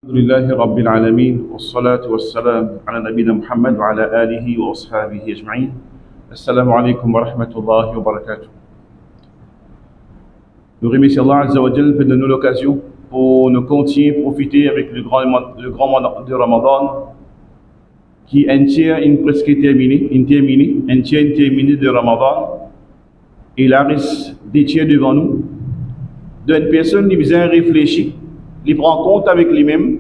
الحمد لله رب العالمين والصلاة والسلام على نبينا محمد وعلى آله وأصحابه أجمعين. السلام عليكم ورحمة الله وبركاته. Nous remercions Allah Azza wa Jal de nous l'occasion pour nous continuer à profiter avec le grand mois de Ramadan qui est un tiers presque terminé, un tiers terminé de Ramadan et il reste des tiers devant nous. D'une personne qui vient réfléchir, il prend compte avec lui-même.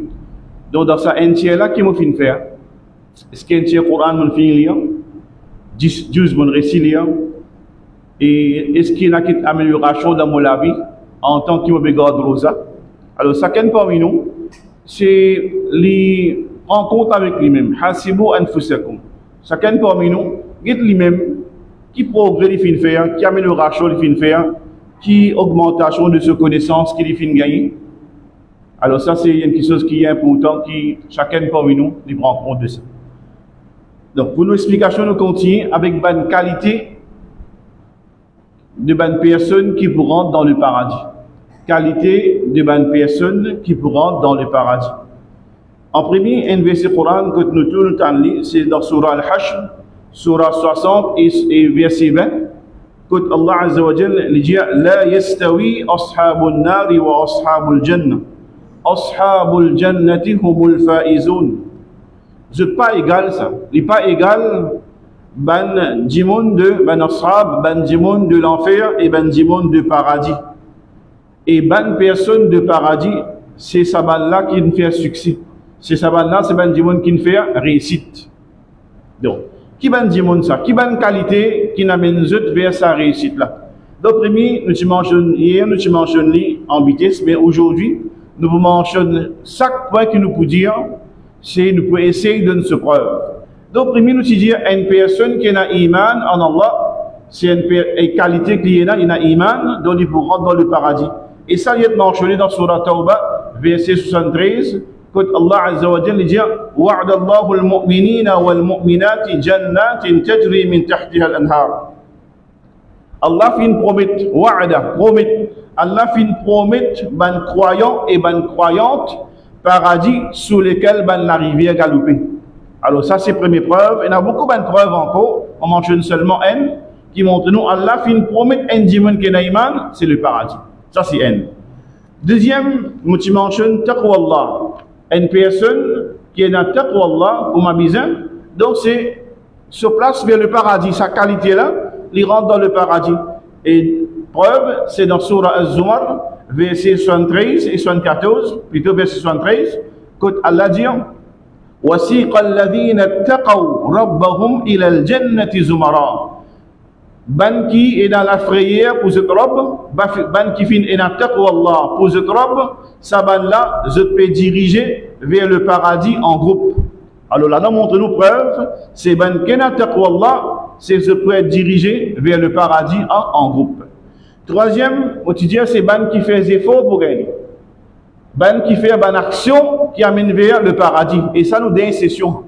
Donc dans ça un tiers là qui me fin faire, est-ce qu'un tiers Coran me fin lire, 10 mon récit lire, et est-ce qu'il y a une amélioration dans ma vie en tant que me regarde rosa. Alors chacun parmi nous, c'est les prend compte avec lui-même. Hasibu anfusakum. Chacun parmi nous, guide lui-même qui progrès il fin faire, qui amélioration il fin faire, qui augmentation de ses connaissances qu'il fin gagner. Alors ça c'est quelque chose qui est important, qui chacun parmi nous il prend compte de ça. Donc pour nos explications, nous continuons avec une qualité de bonne personne qui pour rentrer dans le paradis. Qualité de bonne personne qui pour rentrer dans le paradis. En premier, un verset Coran que nous tournons, c'est dans Surah Al-Hashr, Surah 60 et verset 20. Que Allah Azza wa Jal dit La yastawi ashabul nari wa ashabul jannah. Ashabul jannati humul faizun. C'est pas égal ça. Il n'est pas égal ban djimoun de ban ashab, ban djimoun de l'enfer et ban djimoun de paradis. Et ban personne de paradis, c'est ça ban là qui nous fait succès. C'est ça ban là, c'est ban djimoun qui nous fait réussite. Donc, qui ban djimoun ça? Qui ban qualité qui n'amène vers sa réussite là? Donc, premier, nous mentionnons hier, nous mentionnons en vitesse, mais aujourd'hui, nous vous mentionnons chaque point que nous pouvons dire, c'est nous pouvons essayer de nous preuve. Donc, premier, nous disons une personne qui a iman en Allah, c'est une qualité qui a iman, donc il peut rentrer dans le paradis. Et ça, il est mentionné dans Surah Tawbah, verset 73, quand Allah Azza wa Jalla dit Wa'ada Allahu al-mu'minina wal-mu'minati jannatin tajri min tahtiha al-anhar. Allah fait une promesse, Wa'ada, promesse. Allah fait une promesse, ban croyant et ban croyante, paradis sous lesquels ban la rivière galopée. Alors ça c'est la première preuve. Il y a beaucoup de preuves encore. On mentionne seulement une qui montre nous Allah fait une promesse, un diamant qui est iman, c'est le paradis. Ça c'est une. Deuxième, je mentionne taqwa Allah. Une personne qui est dans taqwa Allah, comme ma bizin, donc c'est se place vers le paradis. Sa qualité là, il rentre dans le paradis. Et preuve, c'est dans Surah Az-Zumar, verset 73 et 74, plutôt verset 73, quand Allah dit وَسِيقَ الَّذِينَ اتَّقَوْا رَبَّهُمْ إِلَى الْجَنَّةِ زُمَرًا. Ban qui est dans la frayeur pour cette robe, ban qui fin est dans taqwa Allah pour cette robe, ça ban là, je peux diriger vers le paradis en groupe. Alors là, nous montre-nous preuve, c'est ban qui est dans taqwa Allah, c'est je peux être dirigé vers le paradis en groupe. Troisième, on dit c'est ban qui fait des efforts pour gagner. Ban qui fait une action qui amène vers le paradis. Et ça nous donne une session.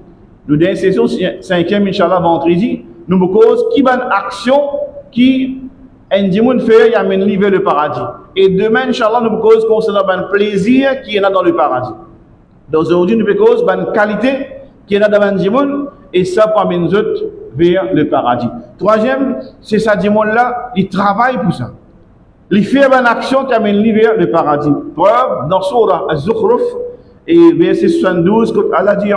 Nous donne une session, 5e, Inch'Allah, vendredi. Nous me cause qui ban action qui un dimanche fait et amène vers le paradis. Et demain, Inch'Allah, nous me cause concernant ban plaisir qui est là dans le paradis. Donc aujourd'hui, nous me cause ban qualité qui est là dans le dimanche et ça pour amener nous autres vers le paradis. Troisième, c'est ça dimanche là, il travaille pour ça. Il fait une action qui amène vers le paradis. Preuve dans Surah Az-Zukhruf et verset 72, quand Allah dit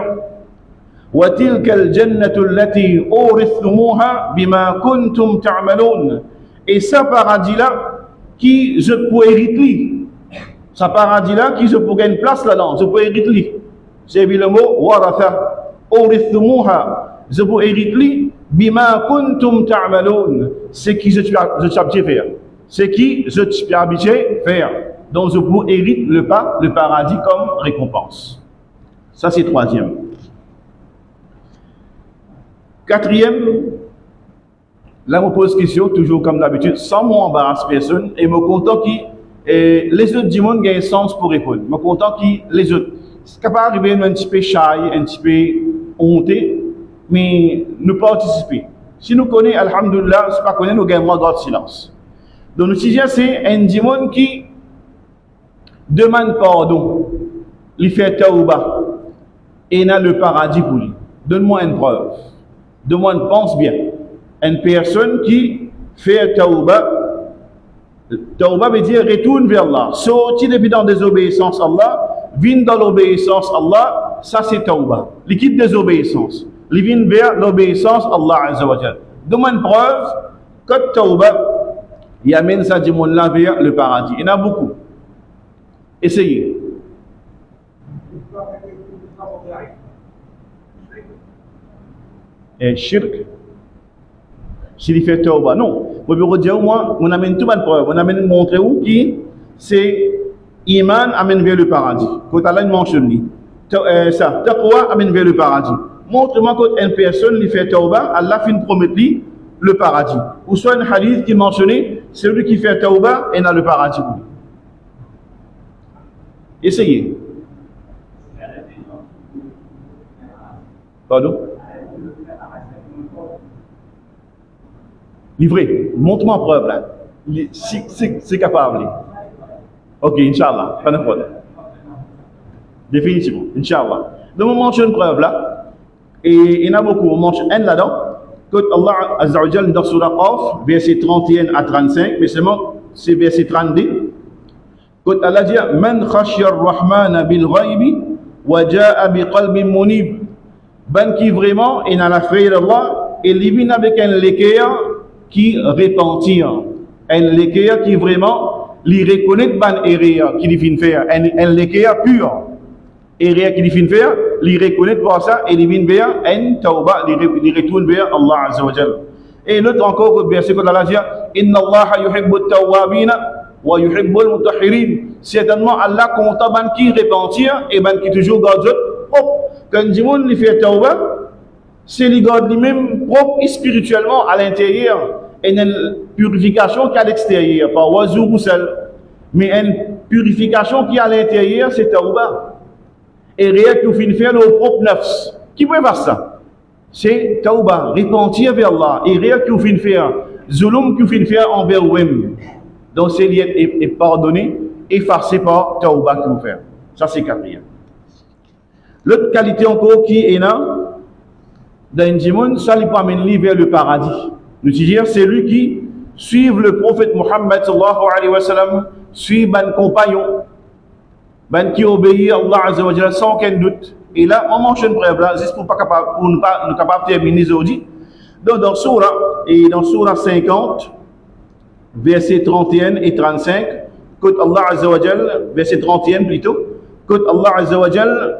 وَتِلْكَ الْجَنَّةُ الَّتِي أُورِثْتُمُوهَا بِمَا كُنْتُمْ تَعْمَلُونَ. Et ce paradis là qui je peux hériter. Ce paradis là qui je peux gagner une place là-dedans, je peux hériter. J'ai vu le mot waratha. أُورِثْتُمُوهَا. Je peux hériter بِمَا كُنْتُمْ تَعْمَلُونَ. C'est qui je suis habitué à faire. C'est qui je suis habitué à faire. Donc je vous hérite le paradis comme récompense. Ça c'est troisième. Quatrième, là on pose question, toujours comme d'habitude, sans m'embarrasser personne, et me content qui les autres du monde gagnent sens pour répondre. Me content qui les autres. C'est capable d'arriver un petit peu shy, un petit peu honté, mais nous participer. Si nous connaissons, alhamdoulilah, si nous ne connaissons, nous gagnons droit de silence. Donc, nous disons c'est un démon qui demande pardon. il fait tauba et il a le paradis pour lui. Donne-moi une preuve. Donne-moi une pense bien. Une personne qui fait tauba, tauba veut dire retourne vers Allah. Sortir depuis dans désobéissance à Allah, vient dans l'obéissance à Allah, ça c'est tauba. L'équipe désobéissance. Il vient vers l'obéissance à Allah Azza wa Jal. Donne-moi une preuve que tauba, il amène ça du monde là vers le paradis. Il y en a beaucoup. Essayez. Et shirk, s'il fait tauba, non. Vous pouvez dire, moi, on amène tout de preuve. On amène montrer où qui c'est iman amène vers le paradis. Quand Allah mentionne ça, taqwa amène vers le paradis. Montre-moi quand une personne lui fait tauba, Allah fin promet lui le paradis. Ou soit un hadith qui mentionnait, celui qui fait tauba et a le paradis. Essayez. Pardon? Livré. Montre-moi preuve là. C'est capable. Ok, Inch'Allah. Pas de problème. Définitivement. Inch'Allah. Donc on mentionne une preuve là. Et il y en a beaucoup. On mentionne un là-dedans. Que Allah Azza wa Jal dans Surah Qaf, verset 31 à 35, mais c'est verset 32. Quand Allah dit Man khashya ar-Rahman bil ghaybi wa ja'a bi qalbin munib. Ben qui vraiment est dans la frayeur d'Allah et il vient avec un l'équerre qui repentir. Un l'équerre qui vraiment lui reconnaît ban erreur qu'il vient faire. Un l'équerre pur. Erreur qu'il vient faire, lui reconnaît pour ça et il vient vers un tauba, il retourne vers Allah Azza wa Jal. Et l'autre encore, le verset que Allah dit Inna Allah yuhibbu at-tawwabina wa yuhibbu al-mutahhirin. Certainement Allah compte ban qui repentir et ban qui toujours garde propre. Quand le monde lui fait tauba, c'est lui garde lui-même propre et spirituellement à l'intérieur. Et une purification qui est à l'extérieur, pas oiseau ou seul. Mais une purification qui est à l'intérieur, c'est tauba. Et rien que vous finissez faire le propre nafs. Qui peut faire ça? C'est tauba, repentir vers Allah. Et rien que vous finissez faire, zulum que vous finissez faire envers vous-même. Donc c'est lié et pardonné, effacé par tauba que vous faites. Ça c'est quatrième. L'autre qualité encore qui est là, dans le monde, ça lui amène vers le paradis. Nous disons, c'est lui qui suit le prophète Muhammad sallallahu alayhi wa sallam, suit ban compagnon, ban qui obéit à Allah Azza wa Jalla sans aucun doute. Et là, on mentionne preuve là, juste pour ne pas terminer aujourd'hui. Donc dans Surah 50, versets 31 et 35, quand Allah Azza wa Jalla, verset 31 plutôt, quand Allah Azza wa Jalla,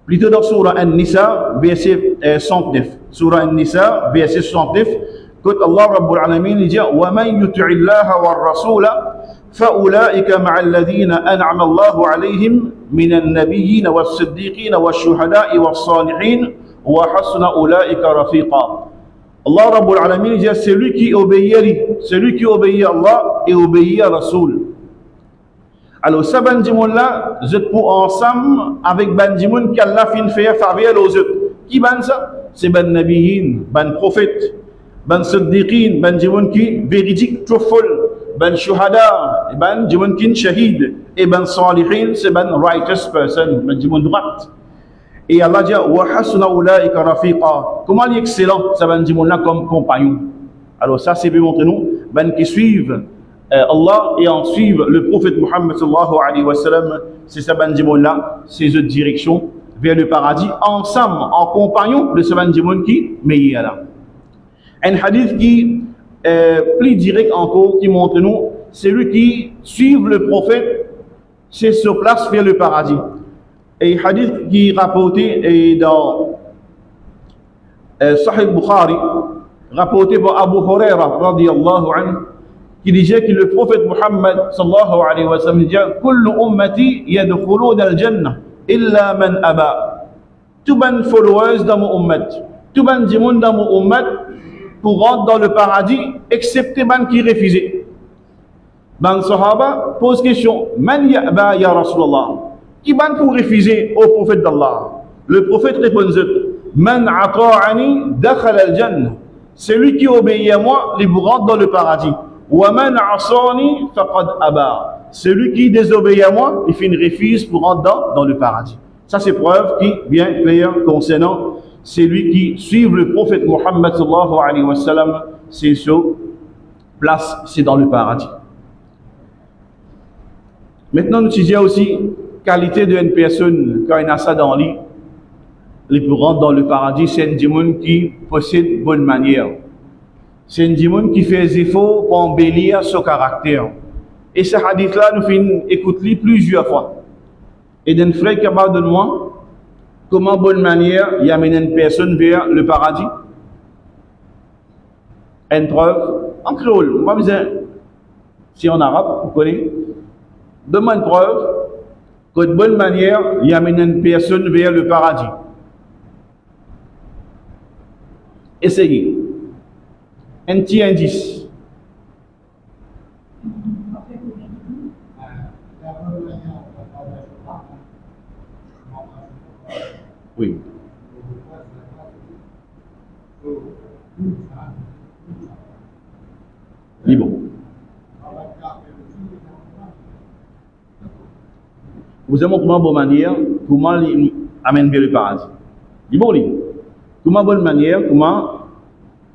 plutôt dans Surah An-Nisa, verset 69. Surah An-Nisa, verset 69. Quand Allah Rabbul Alamin dit وَمَنْ يُطِعِ اللَّهَ وَالرَّسُولَ فَأُولَٰئِكَ مَعَ الَّذِينَ أَنْعَمَ اللَّهُ عَلَيْهِمْ مِنَ النَّبِيِّينَ وَالصِّدِّيقِينَ وَالشُّهَدَاءِ وَالصَّالِحِينَ وَحَسُنَ أُولَٰئِكَ رَفِيقًا. Allah Rabbul Alamin dit c'est lui qui obéit à Allah et obéit à Rasoul. Alors, ça, bandimoun là, vous êtes pour ensemble avec bandimoun qui Allah fin faire faveur aux autres. Qui ban ça? C'est ban nabiyin, ban prophète, ban siddiqin, bandimoun qui véridique, truthful, ban shuhada, ban dimoun qui shahid, et ban salihin, c'est ban righteous person, bandimoun droite. Et Allah dit, wa hasuna ulaika rafiqa. Comment il est excellent, ça bandimoun là comme compagnon. Alors, ça, c'est pour montrer nous, ban qui suivent Allah et en suivre le prophète Muhammad sallallahu alayhi wa sallam, c'est sa bandimoun là, ces autres directions vers le paradis, ensemble, en compagnon de ce bandimoun qui meilleur là. Un hadith qui plus direct encore, qui montre nous, c'est lui qui suit le prophète, c'est sur place vers le paradis. Et hadith qui est rapporté dans Sahih Bukhari, rapporté par Abu Huraira radiyallahu anhu, qui disait que le prophète Muhammad sallallahu alayhi wa sallam disait kullu ummati yadkhuluna al-jannah illa man aba. Tout ban followers dans mon ummat, tout ban dimoun dans mon ummat pour rentrer dans le paradis excepté ban qui refusait. Ban sahaba pose question man ya'ba ya Rasulallah, qui ban pour refuser au prophète d'Allah? Le prophète répond man ata'ani dakhala al-jannah, celui qui obéit à moi, il rentre dans le paradis. وَمَنْ عَصَانِي فَقَدْ أَبَى. celui qui désobéit à moi, il fait une refuse pour rentrer dans le paradis. Ça, c'est preuve qui vient claire concernant celui qui suit le prophète Mohammed sallallahu alayhi wa sallam, c'est sur place, c'est dans le paradis. Maintenant, nous disons aussi qualité d'une personne quand il a ça dans lui, il peut rentrer dans le paradis, c'est un démon qui possède bonne manière. C'est un démon qui fait des efforts pour embellir son caractère. Et ce hadith-là, nous faisons écouter plusieurs fois. Et d'un frère capable de moi, comment bonne manière il amène une personne vers le paradis? Une preuve en créole, on va me dire, si en arabe, vous connaissez, donne-moi une preuve que de bonne manière il amène une personne vers le paradis. Essayez. Un petit indice. Oui. Libre. Vous avez comment bonne manière, comment il amène vers le paradis. Libre. Comment bonne manière, comment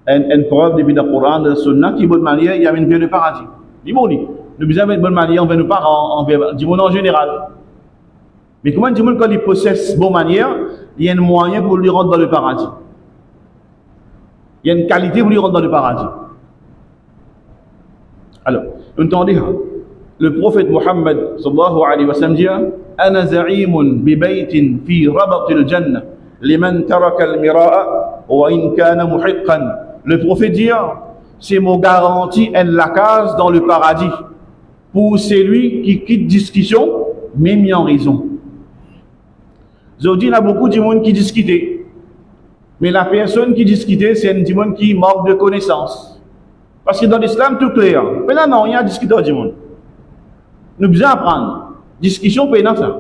une preuve depuis le Coran, de la Sunna, qui bonne manière, il amène vers le paradis. Libre. Nous avons une bonne manière envers nos parents, envers du monde en général. Mais comment du monde quand il possède bonne manière, il y a un moyen pour lui rentrer dans le paradis. Il y a une qualité pour lui rentrer dans le paradis. Alors, entendez, le prophète Mohammed sallallahu alayhi wa sallam dit Ana za'imun bi baytin fi rabat al-jannah liman taraka al-mira'a wa in kana muhiqqan. Le prophète dit c'est mon garantie en la case dans le paradis pour celui qui quitte discussion même en raison. Aujourd'hui, il y a beaucoup de monde qui discute. Mais la personne qui discute, c'est un monde qui manque de connaissances. Parce que dans l'islam, tout clair. Mais là, non, il y a discuter du monde. Nous devons apprendre. Discussion, pas dans ça.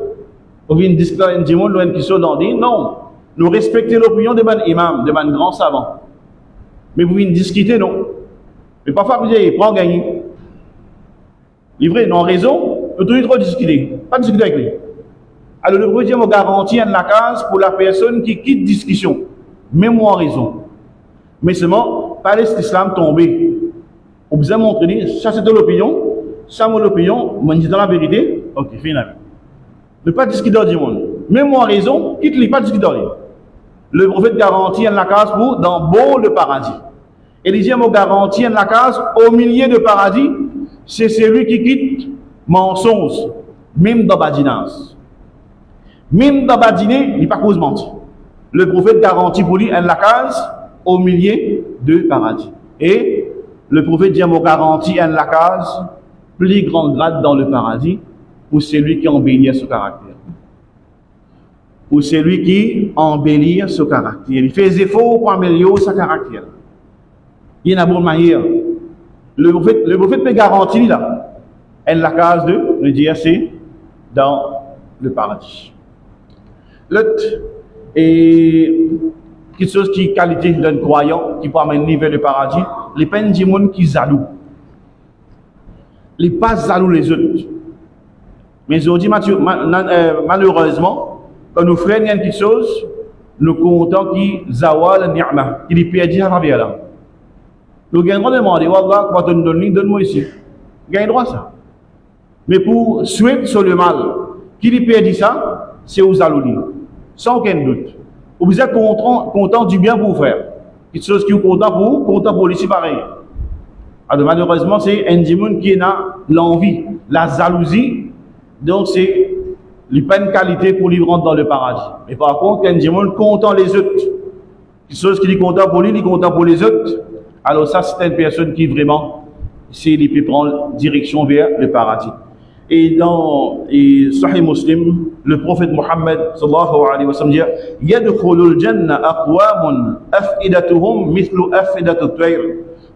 On vient discuter du monde, loin qui sont dans des. Non. Nous respectons l'opinion de ban imam, de ban grand savant. Mais vous venez discuter, non. Mais parfois, vous dites, prends gagner. Il est vrai, non, raison, nous devons trop discuter. Pas discuter avec lui. Alors, le prophète me garantit en la case pour la personne qui quitte discussion. Même moi en raison. Mais seulement, pas laisser l'islam tomber. On vous a montré, ça c'est de l'opinion, ça c'est l'opinion, moi je dis dans la vérité, ok, fini. Ne pas discuter du monde. Même moi en raison, quitte-le, pas discuter. Le prophète garantit en la case pour dans bon le paradis. Et il dit me garantit en la case au milieu de paradis, c'est celui qui quitte mensonge, même dans badinage. Même dans badiner, il n'est pas cause mentir. Le prophète garantit pour lui en la case au milieu de paradis. Et le prophète dit me garantit en la case plus grand grade dans le paradis pour celui qui embellit son caractère. Pour celui qui embellit son caractère. Il fait des efforts pour améliorer son caractère. Il y a une bonne manière. Le prophète peut garantir là. En la case de le dire c'est dans le paradis. L'autre est quelque chose qui est qualité d'un croyant qui peut amener vers le paradis. Les peines du monde qui jaloux. Les pas jaloux les autres. Mais aujourd'hui, malheureusement, quand nous faisons quelque chose, nous comptons qui zawal ni'ma, qui est perdu à travers là. Nous gagnons demander, Wallah, quoi te donne, donne-moi ici. Nous gagnons droit ça. Mais pour souhaiter sur le mal, qui est perdu ça, c'est aux jaloux. Sans aucun doute. Vous êtes content du bien pour vous faire. Quelque chose qui est content pour lui, c'est pareil. Alors malheureusement, c'est un démon qui a l'envie, la jalousie. Donc c'est pas une qualité pour lui rentrer dans le paradis. Mais par contre, un démon content les autres. Quelque chose qui est content pour lui, il est content pour les autres. Alors ça, c'est une personne qui vraiment, il peut prendre direction vers le paradis. Et dans Sahih Muslim, le prophète Mohammed sallallahu alayhi wa sallam dit Yadkhulul janna aqwamun afidatuhum mithlu afidatu at-tayr.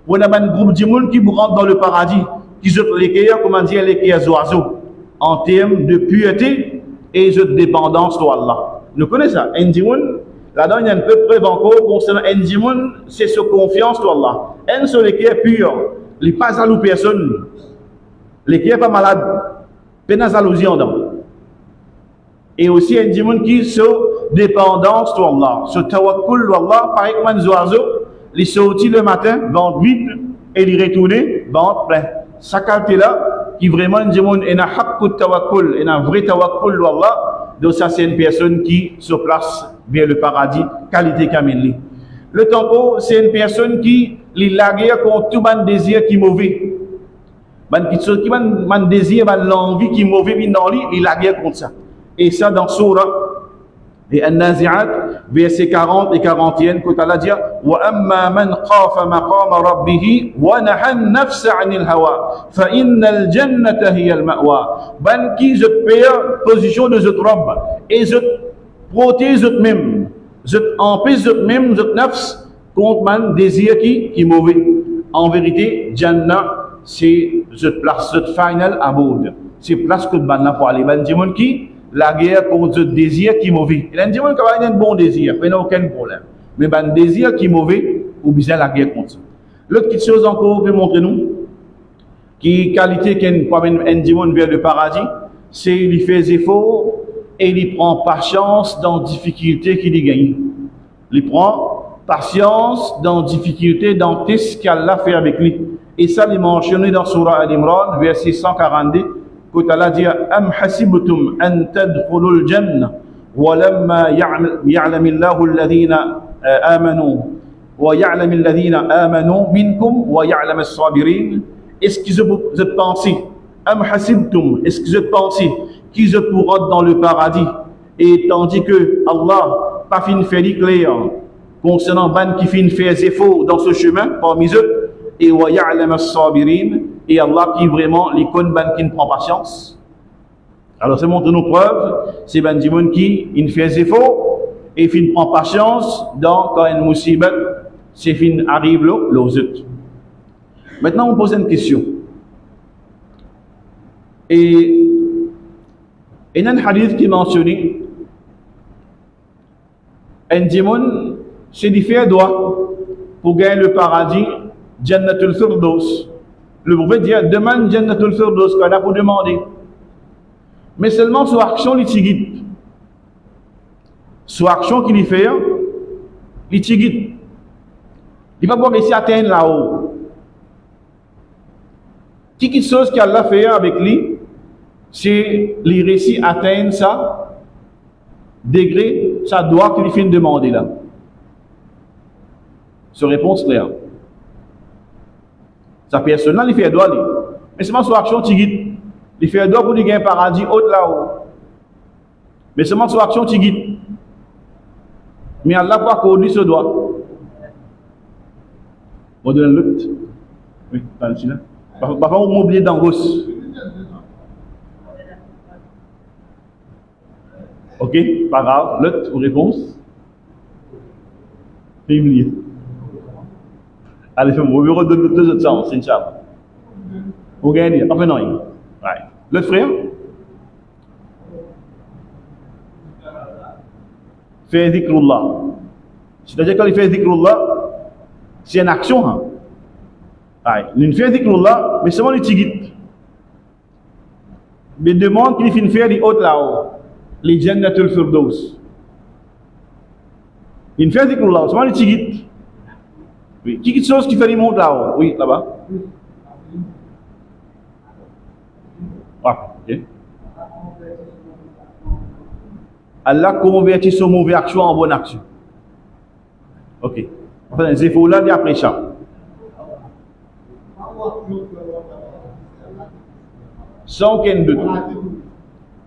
On a un groupe de monde qui rentre dans le paradis, qui sont les comment dire, les oiseaux, en termes de pureté et de dépendance de Allah. Nous connaissons ça. Un démon, là-dedans, il y a un peu de preuve encore concernant un démon, c'est sa confiance de Allah. Un sur les qui est pur, il n'est pas jaloux personne, les qui n'est pas malade. pénazalousie en dedans. Et aussi, un dimanche qui sont dépendance de Allah. Ce tawakkul de Allah, par exemple, les oiseaux, ils sortent le matin, vont vite, et ils retournent, vont plein. Ça qualité-là, qui vraiment, un dimanche, il y a un hakku tawakkul, il y a un vrai tawakkul de Allah. Donc, ça, c'est une personne qui se place vers le paradis, qualité kamili. Le tempo, c'est une personne qui lague contre tout le désir qui est mauvais. Man désir, l'envie qui est mauvais, il lague contre ça. Et ça dans Surah et An-Nazi'at, versets 40 et 41, quand Allah dit وَأَمَّا مَنْ خَافَ مَقَامَ رَبِّهِ وَنَهَى النَّفْسَ عَنِ الْهَوَى فَإِنَّ الْجَنَّةَ هِيَ الْمَأْوَى. Ben qui je paye position de votre robe et je protège eux-mêmes, je empêche eux-mêmes, je nafs contre man désir qui est mauvais. En vérité, Jannah, c'est cette place, cette final abode. C'est place que man pour aller. Ben dis-moi qui la guerre contre le désir qui est mauvais. Il y a des gens qui ont un bon désir, il n'y a aucun problème. Mais le désir qui est mauvais, ou bien la guerre contre ça. L'autre petite chose encore que montrer nous, qui qualité qu'on promène un dimanche vers le paradis, c'est qu'il fait des efforts et il prend patience dans les difficultés qu'il gagne. Il prend patience dans les difficultés, dans tout ce qu'Allah fait avec lui. Et ça, il est mentionné dans Surah Al-Imran, verset 142. Quand Allah dit Am hasibtum an tadkhulul jannah wa lamma ya'lam Allahu alladhina amanu wa ya'lam alladhina amanu minkum wa ya'lam as-sabirin. Est-ce que vous êtes pensé Am hasibtum, est-ce que vous êtes pensé qu'ils pourront dans le paradis, et tandis que Allah pas fin fait clair concernant ban qui fin fait des efforts dans ce chemin parmi eux, et wa ya'lam as-sabirin, et Allah qui vraiment les connaît ban qui ne prend patience. Alors c'est montre nos preuves, c'est ban dimon qui il fait des efforts et il prend patience dans quand une musibat c'est fin arrive l'autre. Maintenant on pose une question. Et il y a un hadith qui est mentionné, un dimon c'est de faire droit pour gagner le paradis, Jannatul Firdaus. Le prophète dit demande Jannatul Firdaus qu'on a pour demander. Mais seulement sur action, il t'iguide. Sur action qu'il fait, il t'iguide. Il va pas réussir à atteindre là-haut. Quelque chose qu'Allah fait avec lui, c'est qu'il réussit à atteindre ça, degré, ça doit qu'il fait demander là. Ce réponse claire. Sa personne là, il fait droit. Mais seulement sur action, tu guides. Il fait droit pour lui gagner un paradis haut là-haut. Mais seulement sur action, tu guides. Mais Allah pas qu'on lui se doit. On donne l'autre. Oui, par ici là. Parfois, on m'oublie d'angos. Ok, pas grave. L'autre, aux réponses. Fémilier. Allez, je vais redonner deux autres sens, Inch'Allah. Vous gagnez, pas fait non. L'autre frère? Fait zikrullah. C'est-à-dire quand il fait zikrullah, c'est une action. Hein? Il fait zikrullah, mais seulement il tigit. Mais demande qu'il finit faire les autres là-haut. Les Jannatul Firdaus. Il fait zikrullah, seulement il tigit. Oui. Qui chose qui fait les mondes là-haut? Oui, là-bas. Ah, ok. Allah convertit son mauvais action en bonne action. Ok. Enfin, les efforts là, après ça. Sans aucun doute.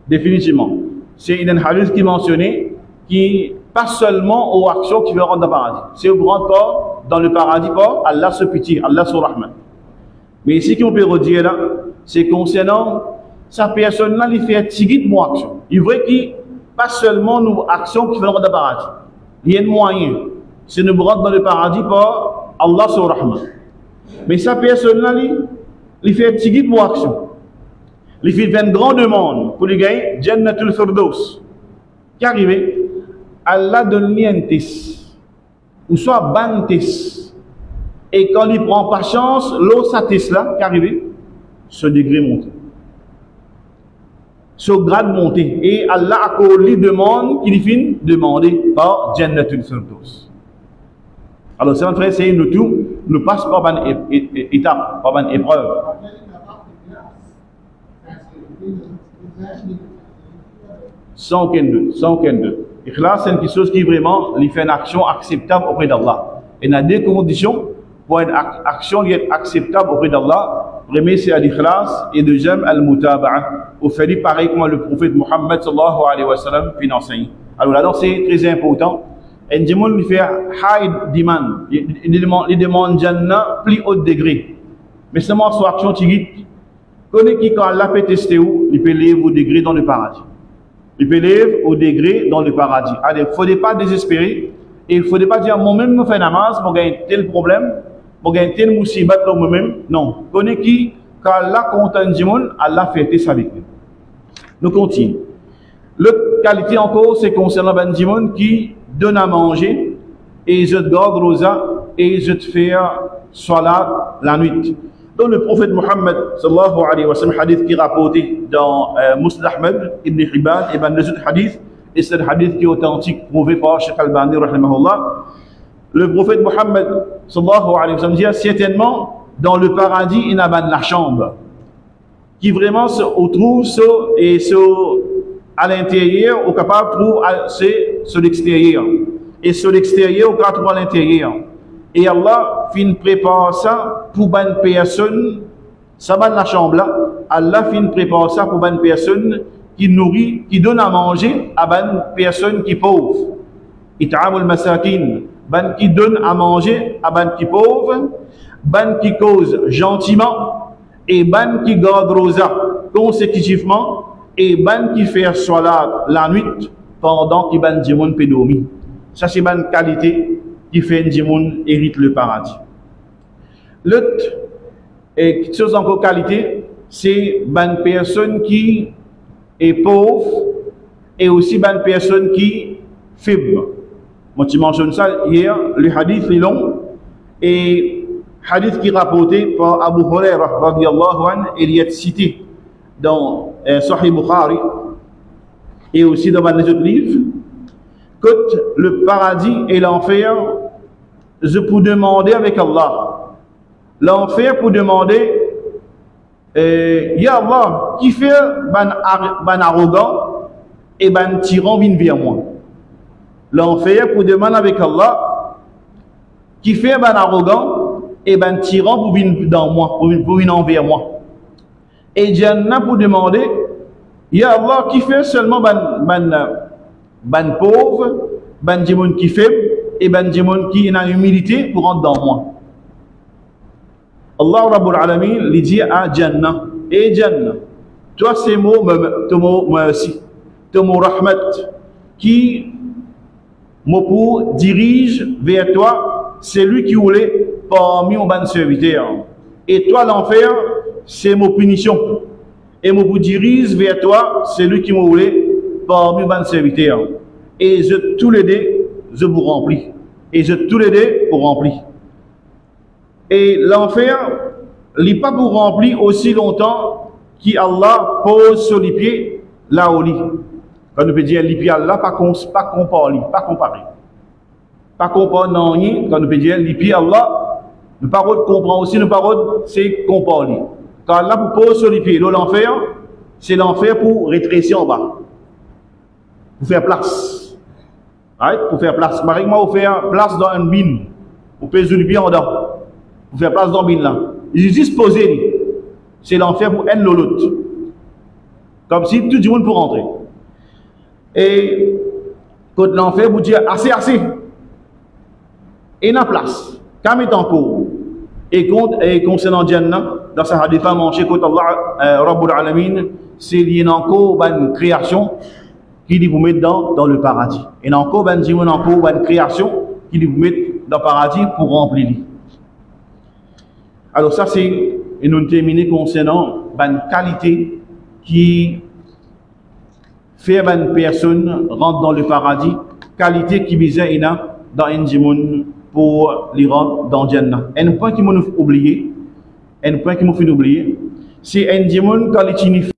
Définitivement. C'est une hadith qui mentionnait qui pas seulement aux actions qui vont rendre dans le paradis. C'est au grand corps, dans le paradis, pas Allah se pitié, Allah se rahman. Mais ici, qu'on peut redire là, c'est concernant sa personne là, il fait tigit mon action. Il veut qu'il pas seulement nos actions qui vont rendre dans le paradis. Il y a un moyen. C'est nous rendre dans le paradis par Allah se rahman. Mais sa personne là, il fait tigit mon action. Il fait 20 grandes demandes pour lui gagner Jannatul Firdaus. Qui arrive? Allah donne lui un test, ou soit ban test. Et quand il prend patience, l'autre sa test là, qui arrive, ce degré monte. ce grade monté. Et Allah a lui demande qu'il finit demander par Jannatul Firdaus. Alors, c'est vrai, c'est nous tout, nous passe par une étape, par une épreuve. Sans aucun doute, sans aucun doute. Ikhlas, c'est quelque chose qui vraiment lui fait une action acceptable auprès d'Allah. Et il y a deux conditions pour une action qui est acceptable auprès d'Allah. Premier, c'est l'ikhlas, et deuxième, al-mutaba'a. Au fait, pareil comme le prophète Muhammad sallallahu alayhi wa sallam puis enseigne. Alors là, c'est très important. Et Jimon lui fait high demand. Il demande Jannah plus haut degré. Mais seulement son action tigite. Connaît qui quand Allah peut tester où, il peut lever au degré dans le paradis. Il peut lever au degré dans le paradis. Alors, il ne faudrait pas désespérer. Et il ne faudrait pas dire, moi-même, je fais namaz pour gagner tel problème, pour gagner tel moussibat pour moi-même. Non. Connaît qui, quand Allah compte un Jimon, Allah fait tester avec nous. Nous continuons. L'autre qualité encore, c'est concernant Ben Jimon qui donne à manger et je te garde rosa et je te fais salat la nuit. Donc le prophète Muhammad sallallahu alayhi wa sallam, hadith qui est rapporté dans Musnad Ahmad, Ibn Hibban et ben les autres hadiths, et c'est un hadith qui est authentique prouvé par Cheikh Albani rahimahullah. Le prophète Muhammad sallallahu alayhi wa sallam dit certainement dans le paradis il y a la chambre qui vraiment se retrouve à l'intérieur ou capable de trouver sur l'extérieur. Et sur l'extérieur, on trouve à l'intérieur. Et Allah fin prépare ça pour une personne, ça va dans la chambre là. Allah fin prépare ça pour une personne qui nourrit, qui donne à manger à une personne qui est pauvre. It'amul masakin, ban qui donne à manger à ban qui est pauvre, ban qui cause gentiment et ban qui garde rosa consécutivement. Et ban qui fait salat la nuit pendant qu'il ban Jimoun peut dormir. Ça c'est ban qualité qui fait Jimoun hérite le paradis. L'autre et quelque chose encore qualité, c'est ban personne qui est pauvre et aussi ban personne qui faible. Moi tu mentionnes ça hier, le hadith est long et hadith qui est rapporté par Abu Hurairah radiyallahu anhu et il est cité dans Sahih Bukhari et aussi dans les autres livres, que le paradis et l'enfer, je peux demander avec Allah. L'enfer pour demander, Ya Allah, qui fait ban arrogant et ban tyran vient vers moi. L'enfer pour demander avec Allah, qui fait ban arrogant et ban tyran pour venir dans moi, pour venir envers moi. Et Jannah pour demander, Ya Allah, qui fait seulement ban pauvre, ban Jimoun qui fait, et ban Jimoun qui a humilité pour rentrer dans moi. Allah Rabbul Alamin lui dit à Jannah, et Jannah, toi c'est ton mot merci, ton mot rahmat, qui me dirige vers toi, c'est lui qui voulait parmi mon ban serviteur. Et toi l'enfer, c'est mon punition. Et je vous dirige vers toi, c'est lui qui m'a voulu parmi mes serviteurs. Et je tous les deux, je vous remplis. Et je tous les deux pour remplir. Et l'enfer, il n'est pas pour remplir aussi longtemps qu'Allah pose sur les pieds là au lit. Quand on peut dire les pieds Allah, pas comparer. Pas comparer non rien, quand on peut dire les pieds Allah, nous parole comprend aussi, nous parole c'est comparer. Quand Allah vous pose sur les pieds, l'enfer, c'est l'enfer pour rétrécir en bas. Pour faire place. Right? Pour faire place. Par exemple, vous faire place dans une bine. Vous pèsez les pieds en dedans. Pour faire place dans une bine là. Il est juste posé. C'est l'enfer pour un l'autre. Comme si tout le monde peut rentrer. Et quand l'enfer vous dit assez. Et la place. Comme est en cours. Et concernant Jannah, dans sa hadith manché côté Allah Rabbul Alamin, c'est lié encore une création qui dit vous mettre dans le paradis. Et encore une création qui dit vous mettre dans le paradis pour remplir. Alors ça c'est et nous terminer concernant une qualité qui fait une personne rentre dans le paradis, qualité qui vise dans un jimoun pour les rendre dans Jannah. Un point qui m'a oublié, c'est un jimoun quand il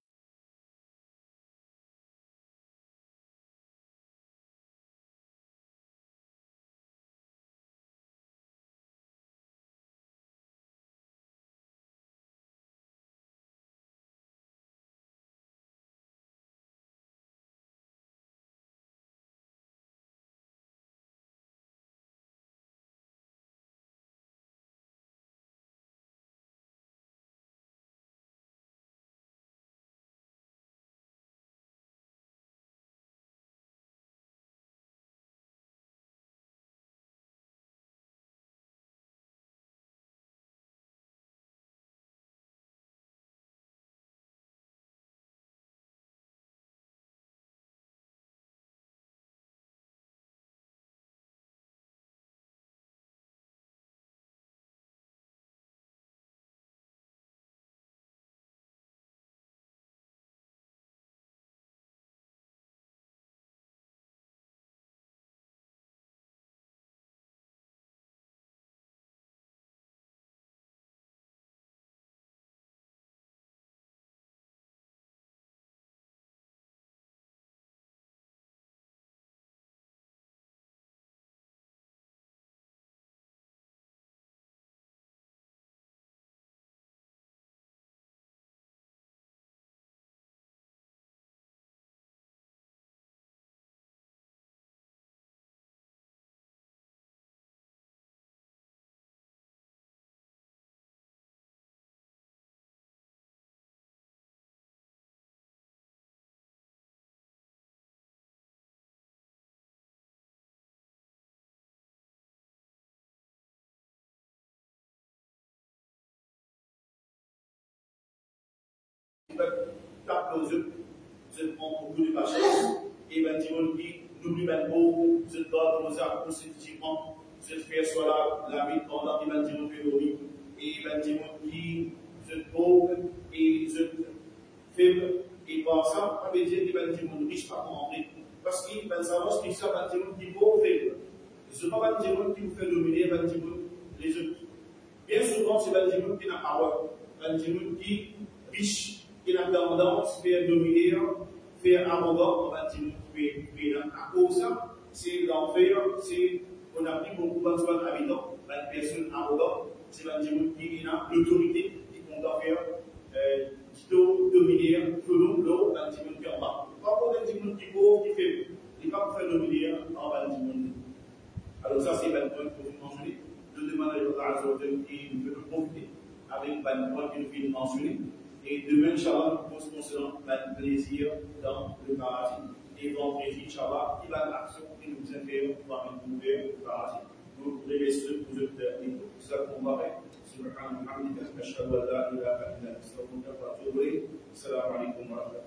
tape aux yeux, je prends beaucoup de patience, et ben, n'oublie pas de vous, je dois commencer à constitutivement, je fais soit la vie pendant qu'il va dire théorie, et ben, qui je trouve, et je fais, et par ça, on va dire qu'il va dire riche par mon envie, parce qu'il va savoir ce qu'il sait, va dire qui vaut faible. Ce n'est pas un qui vous fait dominer, va dire les autres. Bien souvent, c'est un démon qui n'a pas parole, un démon qui riche, qui a tendance à faire dominer, faire arrogant, un démon qui fait à cause ça, c'est l'enfer, c'est on a pris beaucoup d'habitants, une personne arrogante, c'est un démon qui a l'autorité, qui compte faire, qui doit dominer, selon l'eau, un démon qui est en bas. Pas pour un démon qui est pauvre, qui fait, il ne va pas faire dominer en un démon. Alors ça, c'est un point que vous mentionnez. Je demande à Allah qui nous fait profiter avec un point que nous fait mentionner. Et demain, Inch'Allah, nous posons un plaisir dans le paradis. Et vendredi, Inch'Allah, il va l'action que nous avons pour nous ouvrir le paradis. Nous remercions pour votre écoute. C'est ça qu'on va faire. Subhanallah, ashhadu an la ilaha illa anta, astaghfiruka wa atubu ilayk. Assalamu alaikum wa rahmatullahi.